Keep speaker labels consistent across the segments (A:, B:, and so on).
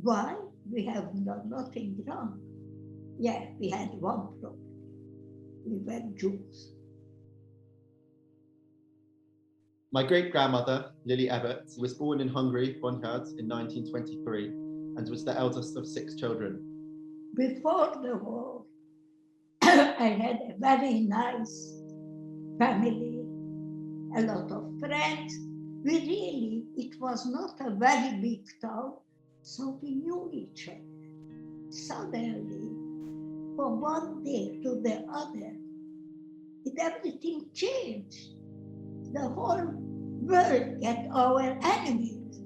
A: Why? We have done nothing wrong. Yeah, we had one problem. We were Jews.
B: My great-grandmother, Lily Ebert, was born in Hungary, Bonyard, in 1923 and was the eldest of 6 children.
A: Before the war, I had a very nice family, a lot of friends. It was not a very big town, so we knew each other. Suddenly, from one day to the other, everything changed. The whole world get our enemies.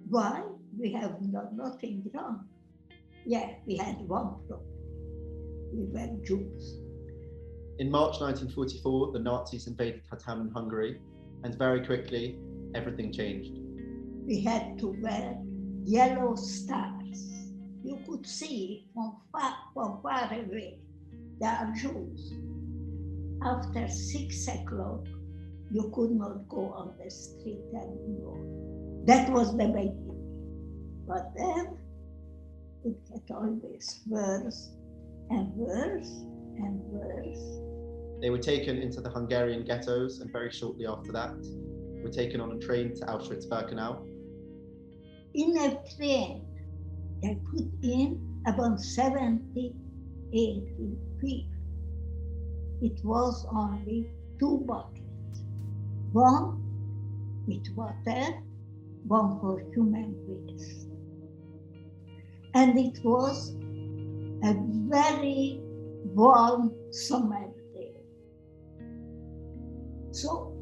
A: Why? We have done nothing wrong. Yeah, we had one problem. We were Jews.
B: In March 1944, the Nazis invaded Hatam in Hungary, and very quickly, everything changed.
A: We had to wear yellow stars. You could see from far away. They are Jews. After 6 o'clock, you could not go on the street anymore. That was the beginning. But then it got always worse and worse and worse.
B: They were taken into the Hungarian ghettos, and very shortly after that, were taken on a train to Auschwitz-Birkenau.
A: In a train, they put in about 70, 80 people. It was only 2 buckets, one with water, one for human waste. And it was a very warm summer day. So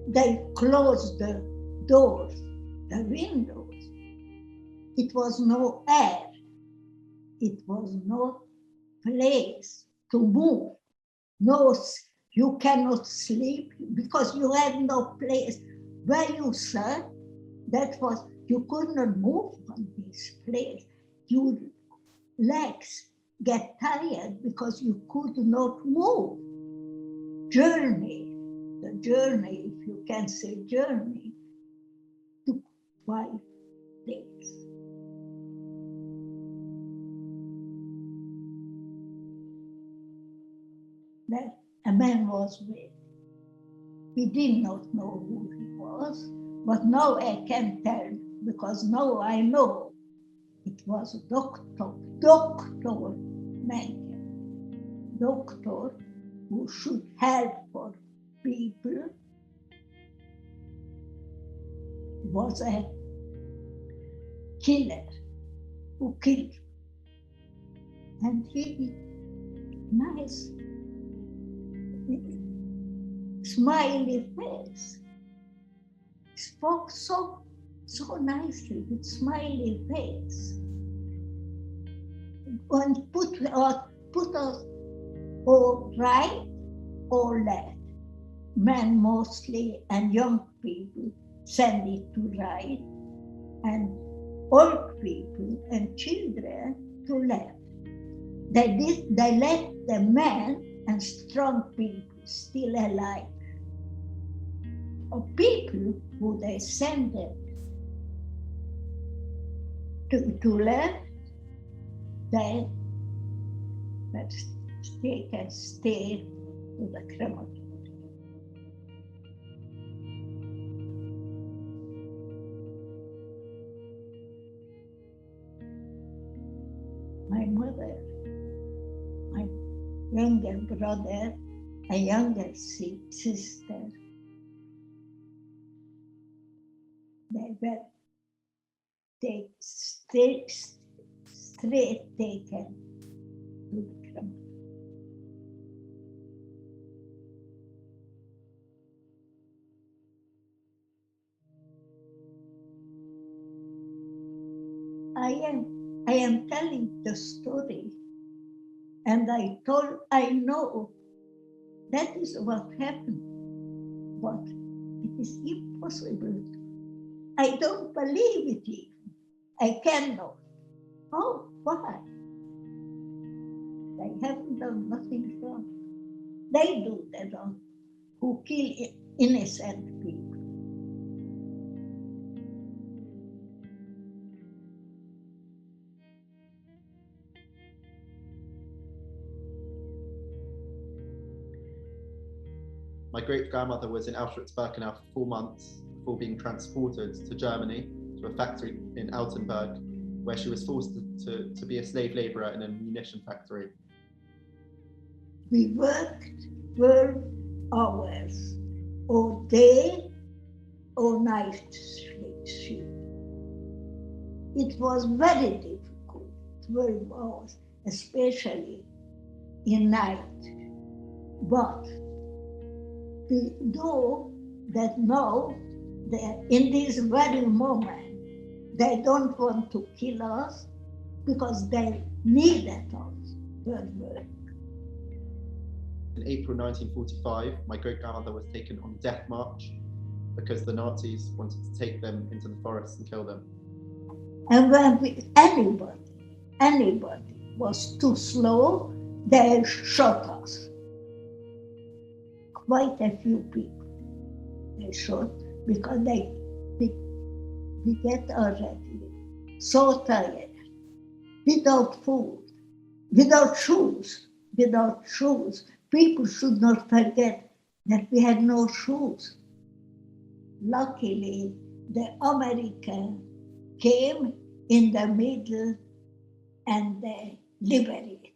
A: they closed the doors, the windows. It was no air. It was no place to move. No, you cannot sleep because you had no place where you sat. That was, you could not move from this place. Your legs get tired because you could not move. The journey, if you can say journey, took 5 days. That a man was with. We did not know who he was, but now I can tell, because now I know it was a doctor Mencken, doctor who should help for people, was a killer who killed. And he, nice, smiley face, spoke so nicely with smiley face, and put us all right or left. Men mostly and young people send it to right, and old people and children to left. They left the men and strong people still alive. Or people who they send to left, they can stay to the crematorium. My mother, my younger brother, a younger sister, they were straight taken to the crematorium. I am telling the story, and I know that is what happened, but it is impossible. I don't believe it even. I cannot. Oh, why? They haven't done nothing wrong. They do the wrong, who kill innocent people.
B: My great-grandmother was in Auschwitz-Birkenau for 4 months before being transported to Germany to a factory in Altenburg, where she was forced to be a slave labourer in a munition factory.
A: We worked 12 hours, or day or night shift. It was very difficult, 12 hours, especially in night. But we know that now, that in this very moment, they don't want to kill us because they needed us for work.
B: In April 1945, my great-grandmother was taken on a death march because the Nazis wanted to take them into the forest and kill them.
A: And when anybody was too slow, they shot us. Quite a few people they shot because we get already so tired, without food, without shoes. People should not forget that we had no shoes. Luckily, the American came in the middle and they liberated.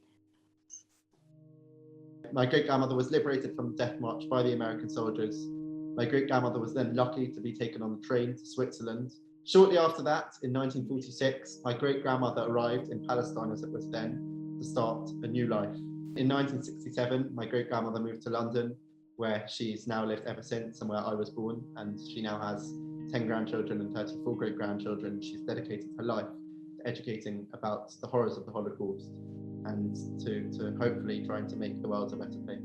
B: My great-grandmother was liberated from the death march by the American soldiers. My great-grandmother was then lucky to be taken on the train to Switzerland. Shortly after that, in 1946, my great-grandmother arrived in Palestine, as it was then, to start a new life. In 1967, my great-grandmother moved to London, where she's now lived ever since and where I was born, and she now has 10 grandchildren and 34 great-grandchildren. She's dedicated her life to educating about the horrors of the Holocaust and to hopefully trying to make the world a better place.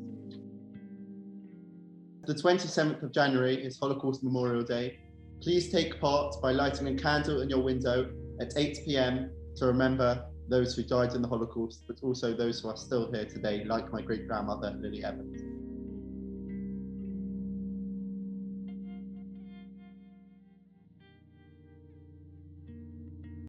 B: The 27th of January is Holocaust Memorial Day. Please take part by lighting a candle in your window at 8 p.m. to remember those who died in the Holocaust, but also those who are still here today, like my great-grandmother, Lily Ebert.